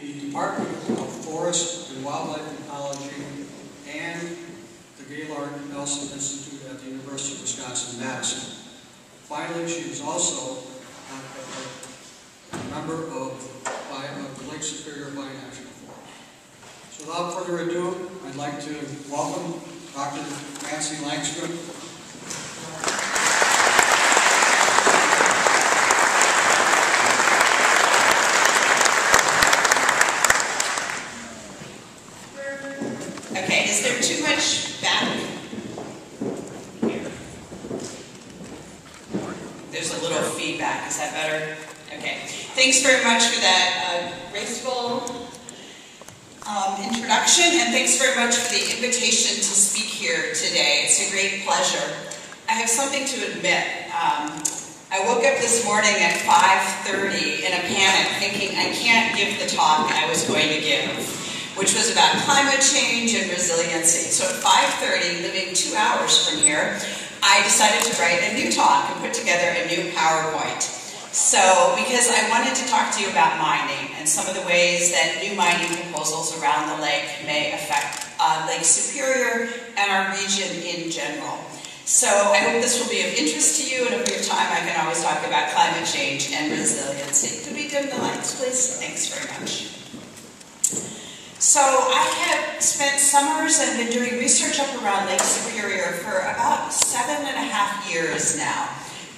the Department of Forest and Wildlife Ecology and the Gaylord Institute at the University of Wisconsin-Madison. Finally, she is also a member of the Lake Superior Pine National Forest. So without further ado, I'd like to welcome Dr. Nancy Langston. Okay, is there too much back? Here. There's a little feedback. Is that better? Okay. Thanks very much for that graceful introduction, and thanks very much for the invitation to speak here today. It's a great pleasure. I have something to admit. I woke up this morning at 5:30 in a panic, thinking I can't give the talk I was going to give, which was about climate change and resiliency. So at 5:30, living 2 hours from here, I decided to write a new talk and put together a new PowerPoint. So, because I wanted to talk to you about mining and some of the ways that new mining proposals around the lake may affect Lake Superior and our region in general. So I hope this will be of interest to you, and if we have time, I can always talk about climate change and resiliency. Could we dim the lights, please? Thanks very much. So I have spent summers and been doing research up around Lake Superior for about 7.5 years now.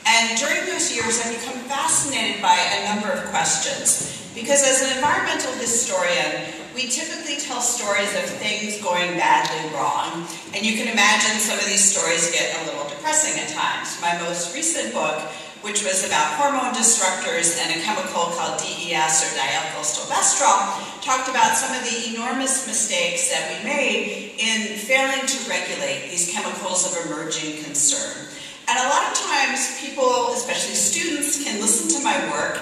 And during those years, I've become fascinated by a number of questions. Because as an environmental historian, we typically tell stories of things going badly wrong. And you can imagine some of these stories get a little depressing at times. My most recent book, which was about hormone disruptors and a chemical called DES, or dialkylstilbestrol, talked about some of the enormous mistakes that we made in failing to regulate these chemicals of emerging concern. And a lot of times people, especially students, can listen to my work.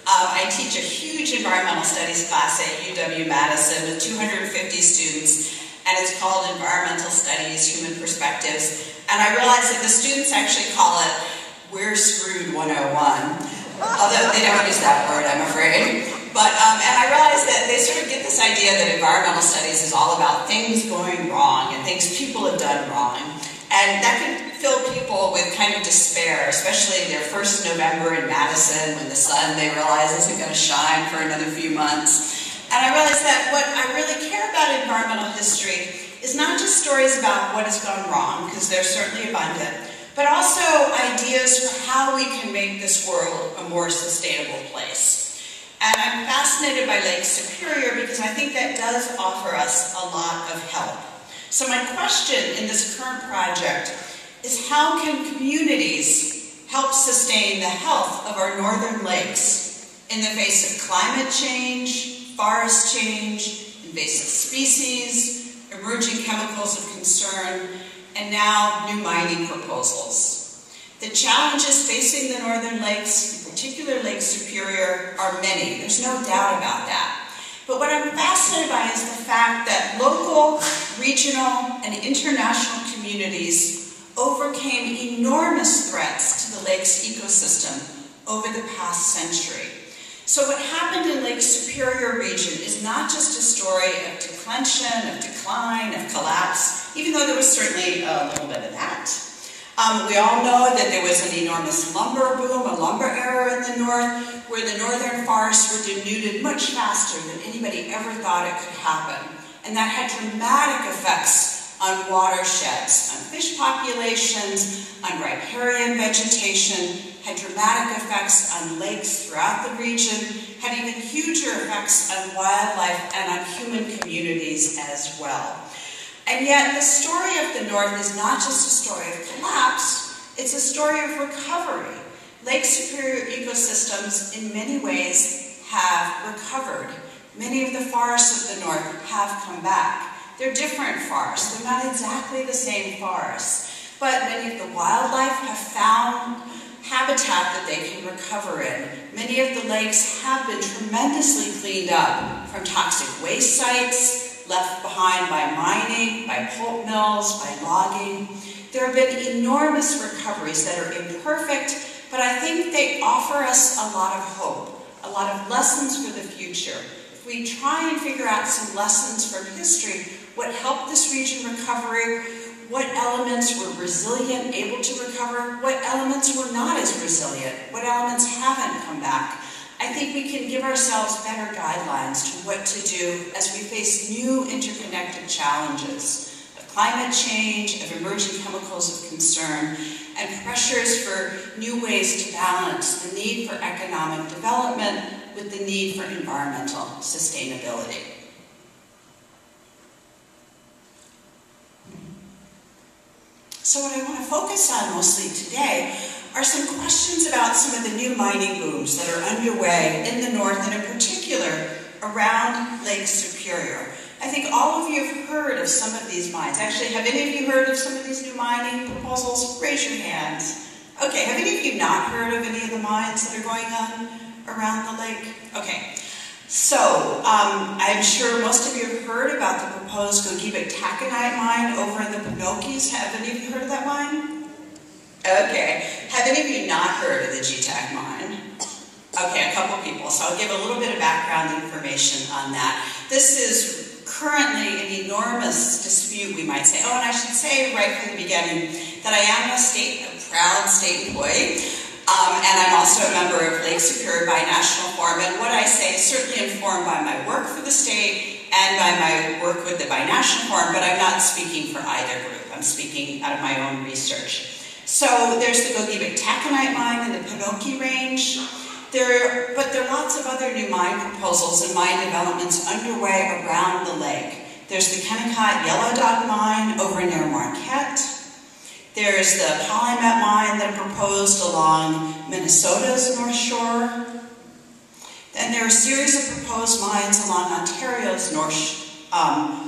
I teach a huge environmental studies class at UW-Madison with 250 students, and it's called Environmental Studies, Human Perspectives. And I realize that the students actually call it We're Screwed 101, although they don't use that word, I'm afraid. But, and I realize that they sort of get this idea that environmental studies is all about things going wrong and things people have done wrong. And that can fill people with kind of despair, especially their first November in Madison when the sun, they realize, isn't going to shine for another few months. And I realized that what I really care about in environmental history is not just stories about what has gone wrong, because they're certainly abundant, but also ideas for how we can make this world a more sustainable place. And I'm fascinated by Lake Superior because I think that does offer us a lot of help. So my question in this current project is, how can communities help sustain the health of our northern lakes in the face of climate change, forest change, invasive species, emerging chemicals of concern, and now new mining proposals? The challenges facing the northern lakes, in particular Lake Superior, are many. There's no doubt about that. But what I'm fascinated by is the fact that local, regional, and international communities overcame enormous threats to the lake's ecosystem over the past century. So what happened in Lake Superior region is not just a story of declension, of decline, of collapse, even though there was certainly a little bit of that. We all know that there was an enormous lumber boom, a lumber era in the north, where the northern forests were denuded much faster than anybody ever thought it could happen. And that had dramatic effects on watersheds, on fish populations, on riparian vegetation, had dramatic effects on lakes throughout the region, had even huger effects on wildlife and on human communities as well. And yet, the story of the North is not just a story of collapse, it's a story of recovery. Lake Superior ecosystems, in many ways, have recovered. Many of the forests of the North have come back. They're different forests. They're not exactly the same forests. But many of the wildlife have found habitat that they can recover in. Many of the lakes have been tremendously cleaned up from toxic waste sites, left behind by mining, by pulp mills, by logging. There have been enormous recoveries that are imperfect, but I think they offer us a lot of hope, a lot of lessons for the future. If we try and figure out some lessons from history, what helped this region recover, what elements were resilient, able to recover, what elements were not as resilient, what elements haven't come back. I think we can give ourselves better guidelines to what to do as we face new interconnected challenges of climate change, of emerging chemicals of concern, and pressures for new ways to balance the need for economic development with the need for environmental sustainability. So what I want to focus on mostly today are some questions about some of the new mining booms that are underway in the north, and in particular around Lake Superior. I think all of you have heard of some of these mines. Actually, have any of you heard of some of these new mining proposals? Raise your hands. Okay, have any of you not heard of any of the mines that are going on around the lake? Okay, so I'm sure most of you have heard about the proposed Gogebic Taconite mine over in the Penokees. Have any of you heard of that mine? Okay, have any of you not heard of the GTAC mine? Okay, a couple people, so I'll give a little bit of background information on that. This is currently an enormous dispute, we might say. Oh, and I should say right from the beginning that I am a proud state employee, and I'm also a member of Lake Superior Binational Forum, and what I say is certainly informed by my work for the state and by my work with the Binational Forum, but I'm not speaking for either group. I'm speaking out of my own research. So there's the Gogebic Taconite mine in the Penokee range. But there are lots of other new mine proposals and mine developments underway around the lake. There's the Penokee Yellow Dog mine over near Marquette. There's the Polymet mine that are proposed along Minnesota's North Shore. And there are a series of proposed mines along Ontario's North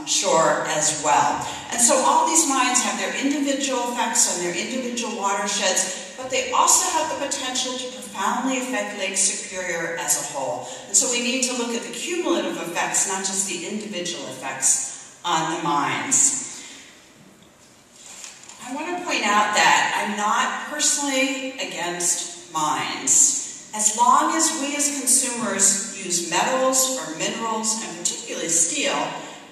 Shore as well. And so all these mines have their individual effects on their individual watersheds, but they also have the potential to profoundly affect Lake Superior as a whole. And so we need to look at the cumulative effects, not just the individual effects on the mines. I want to point out that I'm not personally against mines. As long as we as consumers use metals or minerals, and particularly steel,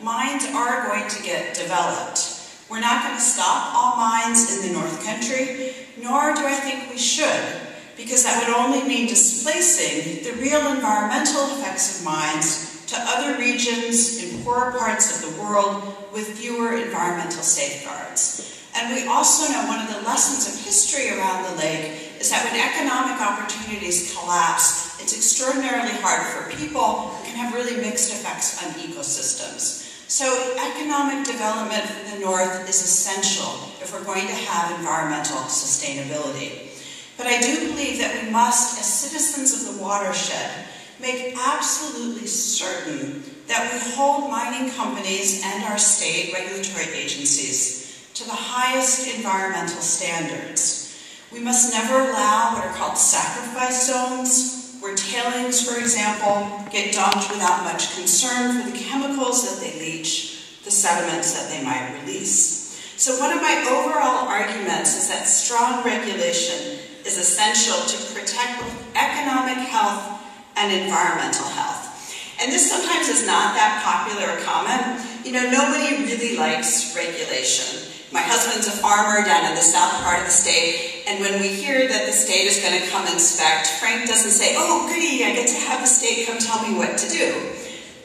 mines are going to get developed. We're not going to stop all mines in the North Country, nor do I think we should, because that would only mean displacing the real environmental effects of mines to other regions in poorer parts of the world with fewer environmental safeguards. And we also know one of the lessons of history around the lake is that when economic opportunities collapse, it's extraordinarily hard for people and can have really mixed effects on ecosystems. So economic development in the north is essential if we're going to have environmental sustainability. But I do believe that we must, as citizens of the watershed, make absolutely certain that we hold mining companies and our state regulatory agencies to the highest environmental standards. We must never allow what are called sacrifice zones, where tailings, for example, get dumped without much concern for the chemicals that they leach, the sediments that they might release. So one of my overall arguments is that strong regulation is essential to protect both economic health and environmental health. And this sometimes is not that popular a comment. You know, nobody really likes regulation. My husband's a farmer down in the south part of the state, and when we hear that the state is going to come inspect, Frank doesn't say, oh goody, I get to have the state come tell me what to do.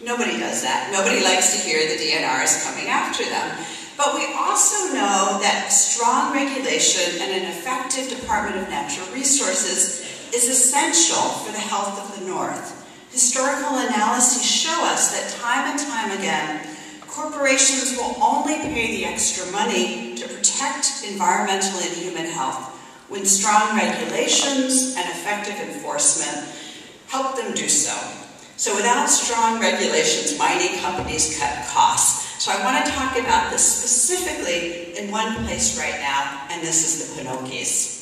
Nobody does that. Nobody likes to hear the DNR is coming after them. But we also know that strong regulation and an effective Department of Natural Resources is essential for the health of the North. Historical analyses show us that time and time again, corporations will only pay the extra money to protect environmental and human health when strong regulations and effective enforcement help them do so. So without strong regulations, mining companies cut costs. So I want to talk about this specifically in one place right now, and this is the Penokees.